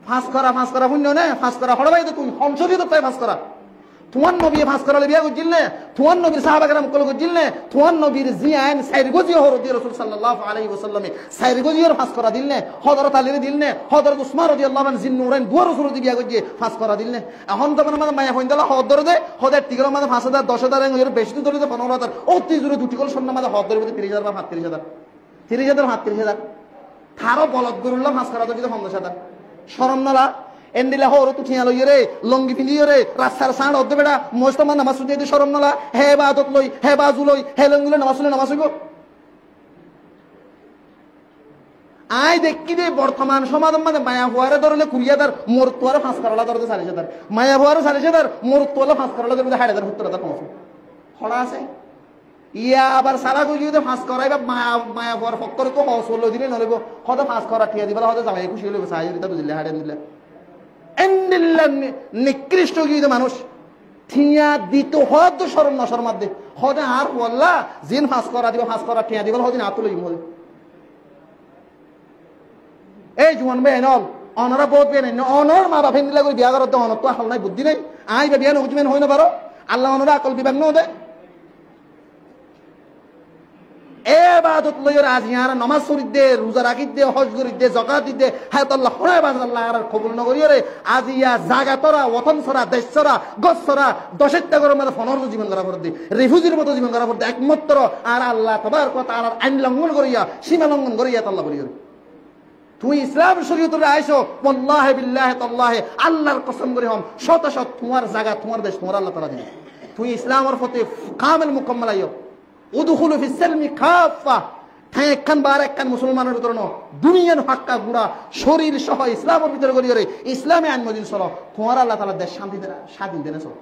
ফাঁস করা শূন্য নে ফাঁস করা হড়বাই তো তুমি সংসদীয় তাই ফাঁস করা তোমার নবী ফাঁস করালে বিয়া করছিল নে তোমার নবীর সাহাবাকেরাম কল করছিল নে তোমার নবীর জি আইন সাইর গজিও হরদি রাসূল সাল্লাল্লাহু আলাইহি ওয়াসাল্লামে সাইর গজিওর ফাঁস করা দিল নে হযরত আলীর দিল নে হযরত উসমান রাদিয়াল্লাহু আনহু জিন্নুরাইন দুয়া রাসূল দি বিয়া করছে ফাঁস করা দিল নে এখন তো মানে মায়া হইন্দলা হদর দে হদের টিগর মানে 5000 10000 এর বেশি তো ধরে 15000 অতি জোরে দুটি কল সন্না মানে হদর মধ্যে 30000 বা 35000 30000 থারো বলদ গরুল্লাহ ফাঁস করা তো কিন্তু 50000 শরম নালা এন্ডিলা হর তো ঠিয়া লই রে লঙ্গি পিঁধি রে রাস্তার সাঁড় হতে বেড়া মোস্তমা নামাজ শুনতে শরম নালা হে বাদত লই হে বাজু লই হে লঙ্গুলে নামাজ শুনে নামাজ হইব আই দেখি দে বর্তমান সমাজ মানে মায়া হওয়ারে ধরলে কুড়িয়াদার মোর তোয়ারে ফাঁস করালা ধরতে 4,500 মায়া হওয়ারে 4,500 মোর তোয়ালে ফাঁস করালা ধরতে 6,000 70,000 পৌঁছে খড়া আছে ইয়া আবার সারা গুজিতে ফাঁস করাইবা মায়া হওয়ার ফক্করে তো হস হলো দিলে নলইব হতে ফাঁস করা ঠিয়া দিবা হতে জামাই খুশি হইব সাহায্য দিতা বুঝলে হাড়ে দিলে নিকৃষ্ট গিয়ে মানুষ ঠিয়া দিত হয়তো শরম না শরম দে হদে আর বললা জিন ফাঁস করা দিবা ফাঁস করা ঠিয়া দিবা হদিন আতুল ইমলে এই জুয়ান বে নল অনরা বহুত বে ন অনর মা বাপে নিলা করে বিয়া করতে অনর তো হাল নাই বুদ্ধি নাই আই বে বিয়া নজমেন হই না পারো আল্লাহ অনরা আকল বিভাগ ন দে এবাদত লইর আজিয়ার নামাজ শরীফ দে রোজা রাখিত দে হজ করিত দে যাকাত দিতে হায়াত আল্লাহ হরাই বাজ আল্লাহ আর কবুল ন করিরে আজিয়া জাগা তোরা ওতন ছরা দেশ ছরা গছ ছরা দশেরটা করে মানে ফনর জীবন করা পড়তে রিফিউজির মতো জীবন করা পড়তে একমাত্র আর আল্লাহ তবার কথা আর আইন লঙ্ঘন করিয়া সীমা লঙ্ঘন করিয়া আল্লাহ করিরে তুই ইসলাম শরীয়তের আইছো ওয়াল্লাহি বিল্লাহি তাল্লাহি আল্লাহর কসম করে হম শত শত তোমার জায়গা তোমার দেশ তোমার আল্লাহ তাআলা দিবে তুই ইসলামের প্রতি কামিল মুকম্মল আইও উদখুলু ফিস সালমি কাফা ঠাইখান বার একখান মুসলমানের ভিতর ন দুনিয়ার হাক্কা গুড়া শরীর সহ ইসলামের ভিতরে করিয়ে ইসলামে আইন মজিদ চলো তোমার আল্লাহ তাআলা দেশ শান্তি দেনা স্বাধীন দেনা চলো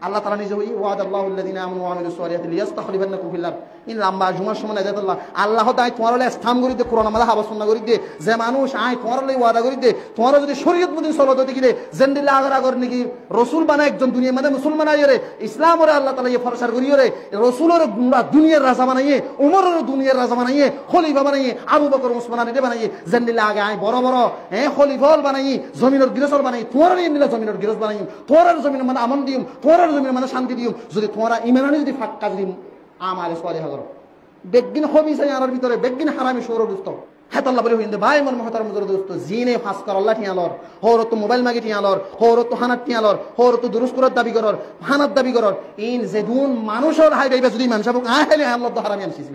আল্লাহ তাআলা নিজে ওয়াদাল্লাহুল্লাযিনা আমানু ওয়া আমিলুস সালিহাতি লিয়াস্তাখলিফান্নাকুম ফিল আরদ ইন লম্বা জুমার সময় আল্লাহ আল্লাহ তাই তোমার হলে স্থান করি দে কোরআন মালা হাবা সুন্নাহ করি দে যে মানুষ আই তোমার হলে ওয়াদা করি দে তোমার যদি শরীয়ত মতে চলো তো দেখিলে জেন্দিলা আগর আগর নাকি রাসূল বানা একজন দুনিয়ার মধ্যে মুসলমান আইরে ইসলামের আল্লাহ তাআলা এই ফরসার করিয়ে রে রাসূলের গুণা দুনিয়ার রাজা বানাইয়ে উমরের দুনিয়ার রাজা বানাইয়ে খলিফা বানাইয়ে আবু বকর ওসমান আলী বানাইয়ে জেন্দিলা আগে আই বড় বড় খলিফাল বানাইয়ে জমিনের গিরসল বানাই তোমার নিলা জমিনের গিরস বানাই তোমার জমিনের মানে আমন দিম তোমার জমিনের মানে শান্তি দিও যদি তোমরা ইমানে যদি ফাক্কা যদি আমালে সালেহা করো বেগিন হবি সাই আনার ভিতরে বেগিন হারামি সৌর দুস্ত হ্যাঁ আল্লাহ বলে হইন্দে ভাই মন মহতারাম দোস্ত জিনে ফাঁস কর আল্লাহ ঠিয়ালর হোর তো মোবাইল মাগি ঠিয়ালর হোর তো হানাত ঠিয়ালর হোর তো দুরুস করার দাবি করর হানাত দাবি করর ইন যেদুন মানুষের হাই বাইবা যদি মানুষ আয় হেলে আল্লাহ তো হারামি আনছিস